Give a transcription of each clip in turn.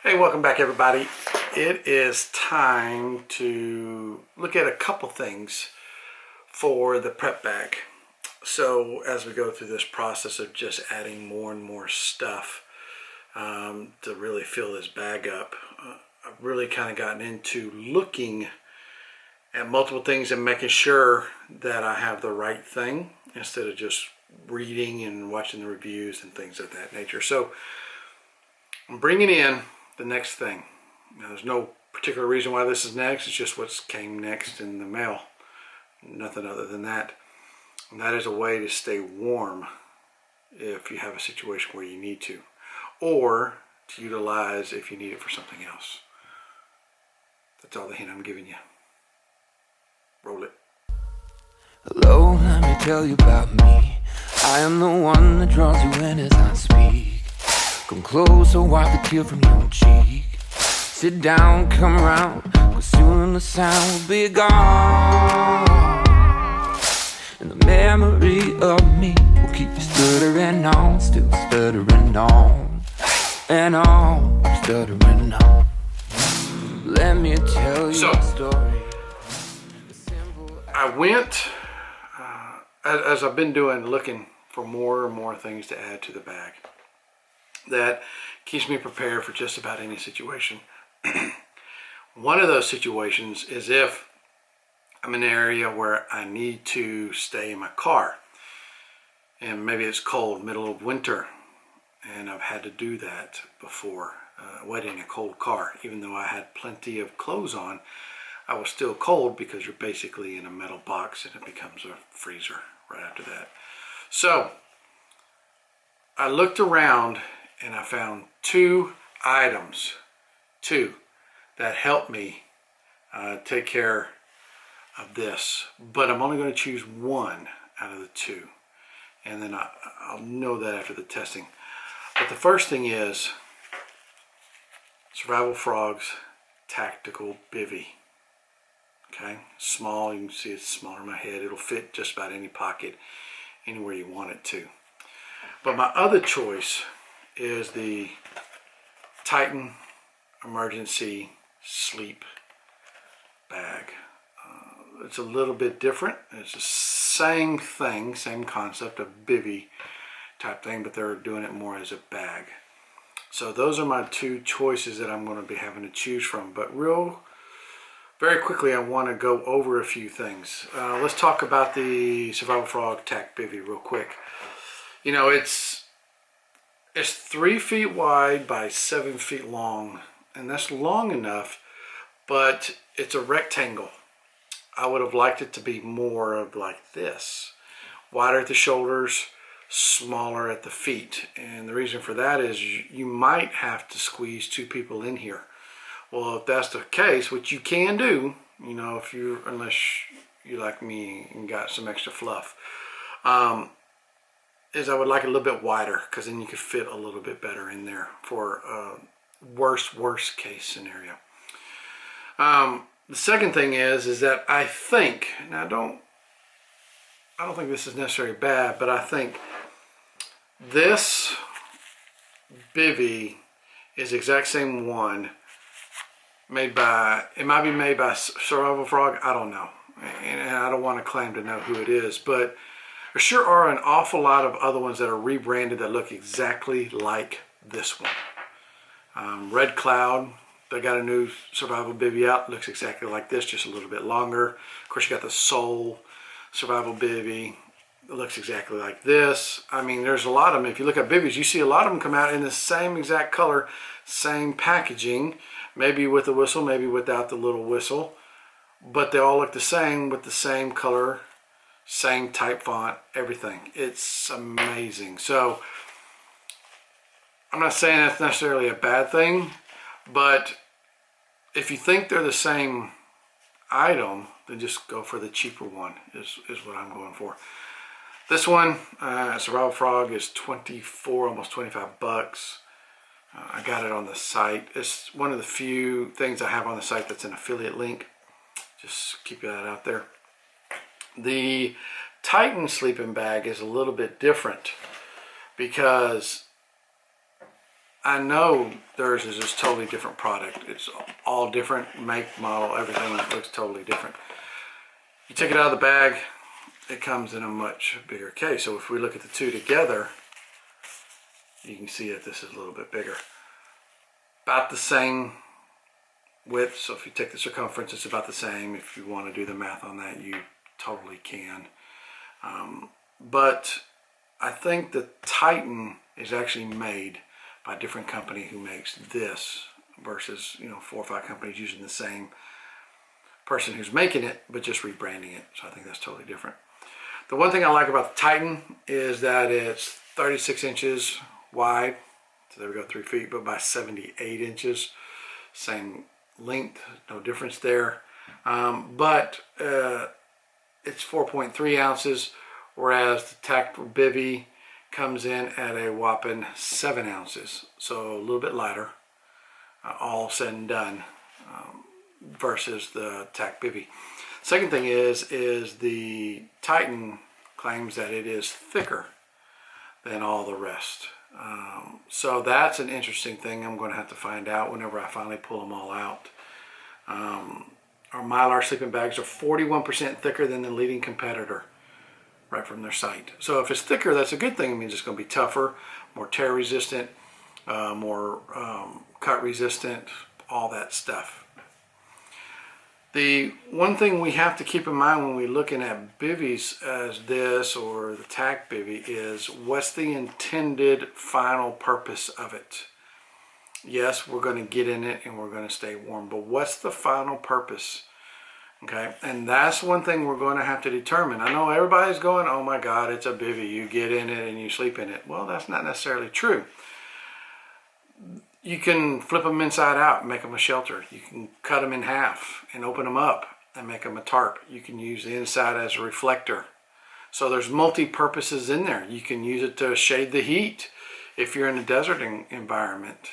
Hey, welcome back everybody. It is time to look at a couple things for the prep bag. So as we go through this process of just adding more and more stuff to really fill this bag up, I've really kind of gotten into looking at multiple things and making sure that I have the right thing instead of just reading and watching the reviews and things of that nature. So I'm bringing in the next thing. Now, there's no particular reason why this is next. It's just what came next in the mail. Nothing other than that. And that is a way to stay warm if you have a situation where you need to, or to utilize if you need it for something else. That's all the hint I'm giving you. Roll it. Hello, let me tell you about me. I am the one that draws you in as I speak. Come close, I'll wipe the tear from your cheek. Sit down, come round, cause soon the sound will be gone. And the memory of me will keep you stuttering on, still stuttering on, and on, stuttering on. Let me tell you a story. I went, as I've been doing, looking for more and more things to add to the bag that keeps me prepared for just about any situation. One of those situations is if I'm in an area where I need to stay in my car, and maybe it's cold, middle of winter, and I've had to do that before, waiting in a cold car. Even though I had plenty of clothes on, I was still cold because you're basically in a metal box and it becomes a freezer right after that. So I looked around and I found two items, that help me take care of this, but I'm only going to choose one out of the two, and then I'll know that after the testing. But the first thing is Survivor Frog's Tactical Bivvy. Okay, small, you can see it's smaller than my head. It'll fit just about any pocket, anywhere you want it to. But my other choice is the Titan Emergency Sleep Bag. It's a little bit different. It's the same thing, same concept of bivvy type thing, but they're doing it more as a bag. So those are my two choices that I'm going to be having to choose from. But very quickly, I want to go over a few things. Let's talk about the Survivor Frog Tact Bivvy real quick. You know, it's 3 feet wide by 7 feet long, and that's long enough, but it's a rectangle. I would have liked it to be more of like this, wider at the shoulders, smaller at the feet. And the reason for that is you might have to squeeze 2 people in here. Well, if that's the case, which you can do, you know, unless you like me and got some extra fluff, is I would like it a little bit wider, because then you could fit a little bit better in there for worst case scenario. The second thing is that I think, now I don't think this is necessarily bad, but I think this bivvy is the exact same one it might be made by Survivor Frog, I don't know, and I don't want to claim to know who it is, but there sure are an awful lot of other ones that are rebranded that look exactly like this one. Red Cloud, they got a new Survival Bivvy out, looks exactly like this, just a little bit longer. Of course, you got the Soul Survival Bivvy, it looks exactly like this. I mean, there's a lot of them. If you look at bivvies, you see a lot of them come out in the same exact color, same packaging, maybe with a whistle, maybe without the little whistle, but they all look the same with the same color, same type font, everything. It's amazing. So I'm not saying that's necessarily a bad thing, but if you think they're the same item, then just go for the cheaper one is what I'm going for. This one, Survival Frog, is 24, almost 25 bucks. I got it on the site. It's one of the few things I have on the site that's an affiliate link. Just keep that out there. The Titan sleeping bag is a little bit different because I know theirs is just totally different product. It's all different, make, model, everything looks totally different. You take it out of the bag, it comes in a much bigger case. So if we look at the two together, you can see that this is a little bit bigger. About the same width, so if you take the circumference, it's about the same. If you want to do the math on that, you totally can. But I think the Titan is actually made by a different company who makes this versus, 4 or 5 companies using the same person who's making it, but just rebranding it. So I think that's totally different. The one thing I like about the Titan is that it's 36 inches wide. So there we go, 3 feet, but by 78 inches. Same length, no difference there. But it's 4.3 ounces, whereas the Tact Bivvy comes in at a whopping 7 ounces. So a little bit lighter, all said and done, versus the Tact Bivvy. Second thing is the Titan claims that it is thicker than all the rest. So that's an interesting thing I'm going to have to find out whenever I finally pull them all out. Our Mylar sleeping bags are 41% thicker than the leading competitor, right from their site. So if it's thicker, that's a good thing. It means it's going to be tougher, more tear resistant, more cut resistant, all that stuff. The one thing we have to keep in mind when we're looking at bivvies as this or the Tact Bivvy is what's the intended final purpose of it. Yes, we're going to get in it and we're going to stay warm, but what's the final purpose? Okay, and that's one thing we're going to have to determine. I know everybody's going, oh my God, it's a bivvy. You get in it and you sleep in it. Well, that's not necessarily true. You can flip them inside out and make them a shelter. You can cut them in half and open them up and make them a tarp. You can use the inside as a reflector. So there's multi-purposes in there. You can use it to shade the heat if you're in a desert environment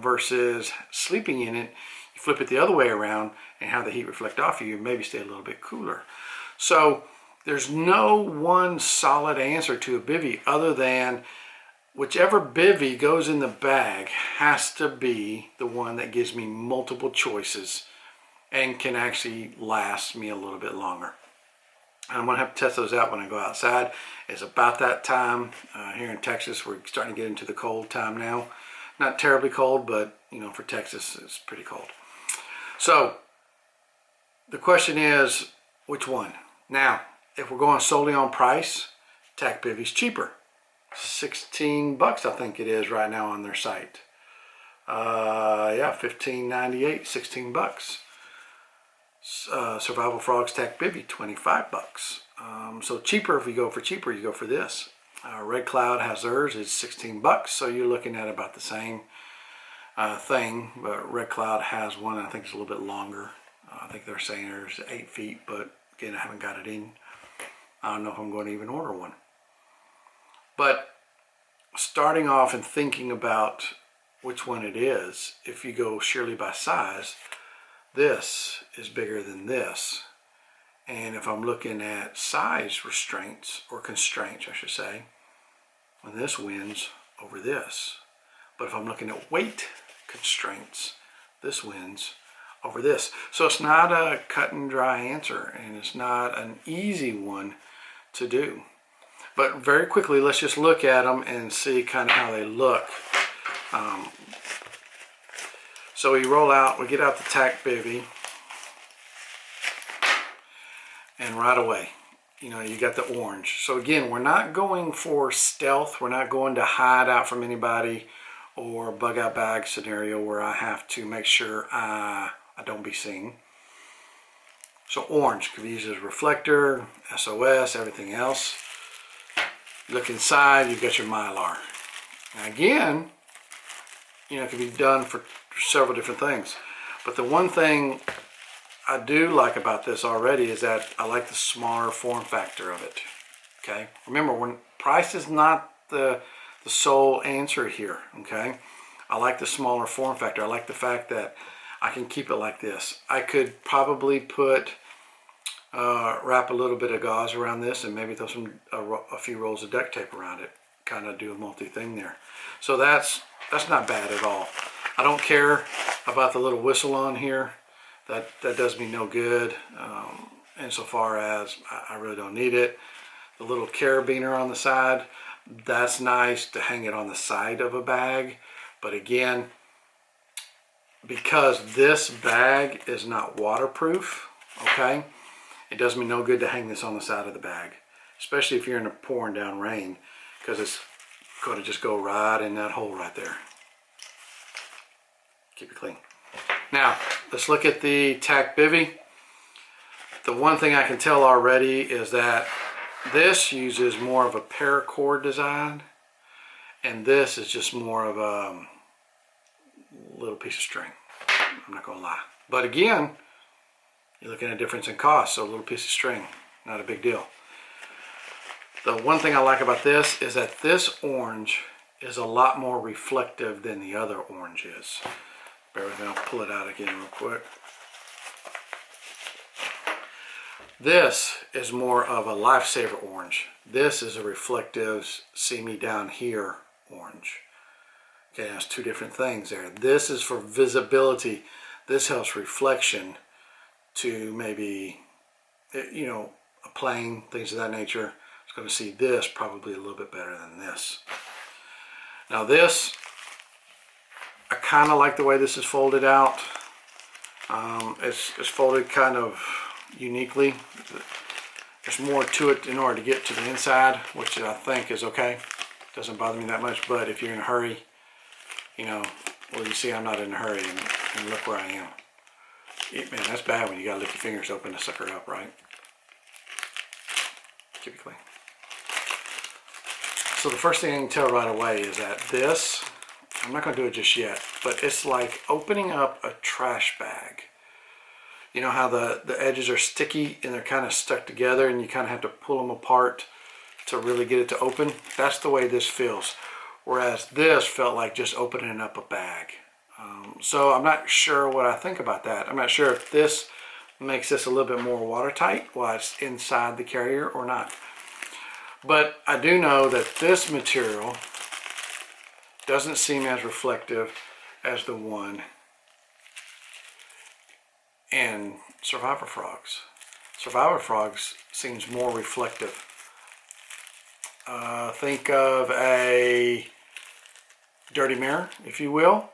versus sleeping in it. You flip it the other way around and have the heat reflect off you and maybe stay a little bit cooler. So there's no one solid answer to a bivvy other than whichever bivvy goes in the bag has to be the one that gives me multiple choices and can actually last me a little bit longer. I'm going to have to test those out when I go outside. It's about that time here in Texas. We're starting to get into the cold time now. Not terribly cold, but for Texas, it's pretty cold. So the question is, which one? Now, if we're going solely on price, Tact Bivvy's cheaper. $16 I think it is right now on their site. Yeah, $15.98, $16. Survivor Frog's Tact Bivvy, $25. So cheaper, if you go for cheaper, you go for this. Red Cloud has theirs, it's $16, so you're looking at about the same thing, but Red Cloud has one I think it's a little bit longer. I think they're saying there's 8 feet, but again, I haven't got it in. I don't know if I'm going to even order one. But starting off and thinking about which one it is, if you go sheerly by size, this is bigger than this. And if I'm looking at size restraints, or constraints I should say, well, this wins over this. But if I'm looking at weight constraints, this wins over this. So it's not a cut and dry answer, and it's not an easy one to do. But very quickly, let's just look at them and see kind of how they look. So we get out the Tact Bivvy, and right away, you got the orange. So again, we're not going for stealth. We're not going to hide out from anybody or bug out bag scenario where I have to make sure I don't be seen. So orange could be used as a reflector, SOS, everything else. Look inside, you've got your Mylar. Now again, it can be done for several different things. But the one thing I do like about this already is that I like the smaller form factor of it. Okay, remember, price is not the sole answer here. Okay, I like the smaller form factor. I like the fact that I can keep it like this. I could probably wrap a little bit of gauze around this and maybe throw a few rolls of duct tape around it. Kind of do a multi thing there. So that's that's not bad at all. I don't care about the little whistle on here. That does me no good. Insofar as I really don't need it. The little carabiner on the side, that's nice to hang it on the side of a bag. But again, because this bag is not waterproof, okay, it does me no good to hang this on the side of the bag, especially if you're in a pouring down rain, because it's going to just go right in that hole right there. Keep it clean. Now, let's look at the Tact Bivvy. The one thing I can tell already is that this uses more of a paracord design, and this is just more of a little piece of string. I'm not going to lie. But again, you're looking at a difference in cost, so a little piece of string, not a big deal. The one thing I like about this is that this orange is a lot more reflective than the other orange is. Bear with me, I'll pull it out again real quick. This is more of a lifesaver orange. This is a reflective, see me down here orange. Okay, that's two different things there. This is for visibility. This helps reflection to maybe, you know, a plane, things of that nature. It's going to see this probably a little bit better than this. Now this, I kind of like the way this is folded out. It's folded kind of uniquely. There's more to it in order to get to the inside, which I think is okay. Doesn't bother me that much, but if you're in a hurry, you know, well, you see I'm not in a hurry, and look where I am. Man, that's bad when you gotta lick your fingers open to suck her up, right? Keep it clean. So the first thing I can tell right away is that this, I'm not gonna do it just yet, but it's like opening up a trash bag. You know how the edges are sticky and they're kind of stuck together and you kind of have to pull them apart to really get it to open? That's the way this feels. Whereas this felt like just opening up a bag. So I'm not sure what I think about that. I'm not sure if this makes this a little bit more watertight while it's inside the carrier or not. But I do know that this material doesn't seem as reflective as the one in Survivor Frogs. Survivor Frogs seems more reflective. Think of a dirty mirror, if you will.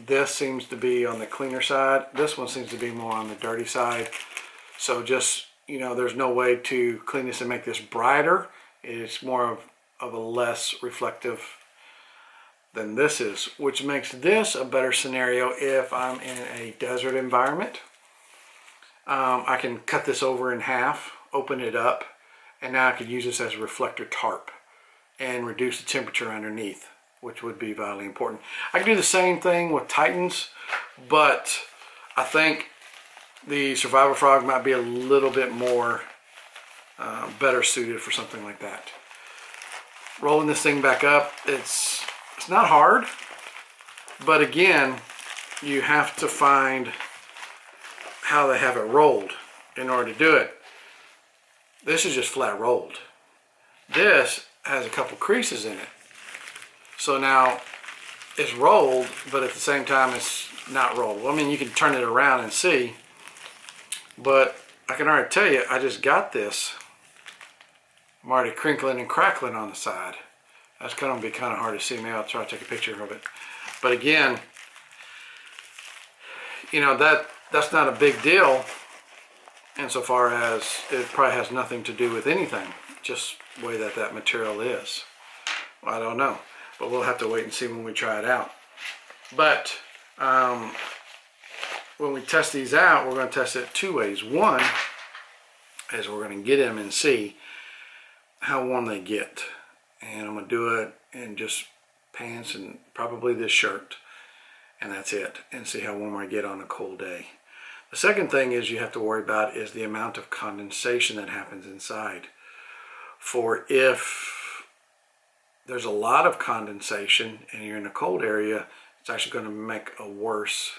This seems to be on the cleaner side. This one seems to be more on the dirty side. So just, you know, there's no way to clean this and make this brighter. It's more of a less reflective than this is, which makes this a better scenario if I'm in a desert environment. I can cut this over in half, open it up, and now I could use this as a reflector tarp and reduce the temperature underneath, which would be vitally important. I can do the same thing with Titans, but I think the Survivor Frog might be a little bit more better suited for something like that. Rolling this thing back up, it's not hard, but again, you have to find how they have it rolled in order to do it. This is just flat rolled. This has a couple creases in it. So now it's rolled, but at the same time it's not rolled. Well, I mean, you can turn it around and see, but I can already tell you, I just got this. I'm already crinkling and crackling on the side. That's going to be kind of hard to see. Maybe I'll try to take a picture of it. But again, you know, that's not a big deal insofar as it probably has nothing to do with anything, just the way that material is. Well, I don't know, but we'll have to wait and see when we try it out. But when we test these out, we're going to test it two ways. One is we're going to get them and see how warm they get. And I'm going to do it in just pants and probably this shirt, and that's it, and see how warm I get on a cold day. The second thing is you have to worry about is the amount of condensation that happens inside. For if there's a lot of condensation and you're in a cold area, it's actually going to make a worse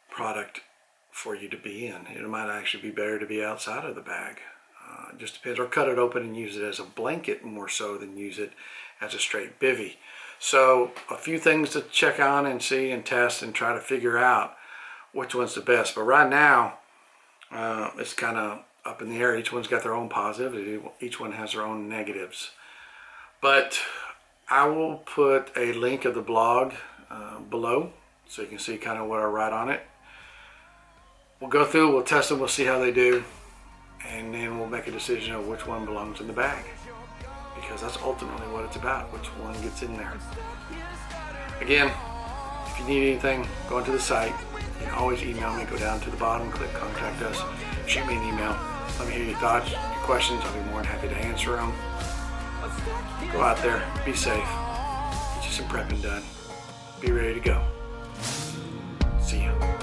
product for you to be in. It might actually be better to be outside of the bag. It just depends. Or cut it open and use it as a blanket more so than use it as a straight bivvy. So a few things to check on and see and test and try to figure out which one's the best. But right now, it's kind of up in the air. Each one's got their own positive. Each one has their own negatives. But I will put a link of the blog below so you can see kind of what I write on it. We'll go through, we'll test them, we'll see how they do, and then we'll make a decision of which one belongs in the bag. Because that's ultimately what it's about, which one gets in there. Again, if you need anything, go onto the site. You can always email me. Go down to the bottom, click contact us, shoot me an email. Let me hear your thoughts, your questions. I'll be more than happy to answer them. Go out there, be safe, get you some prepping done, be ready to go. See ya.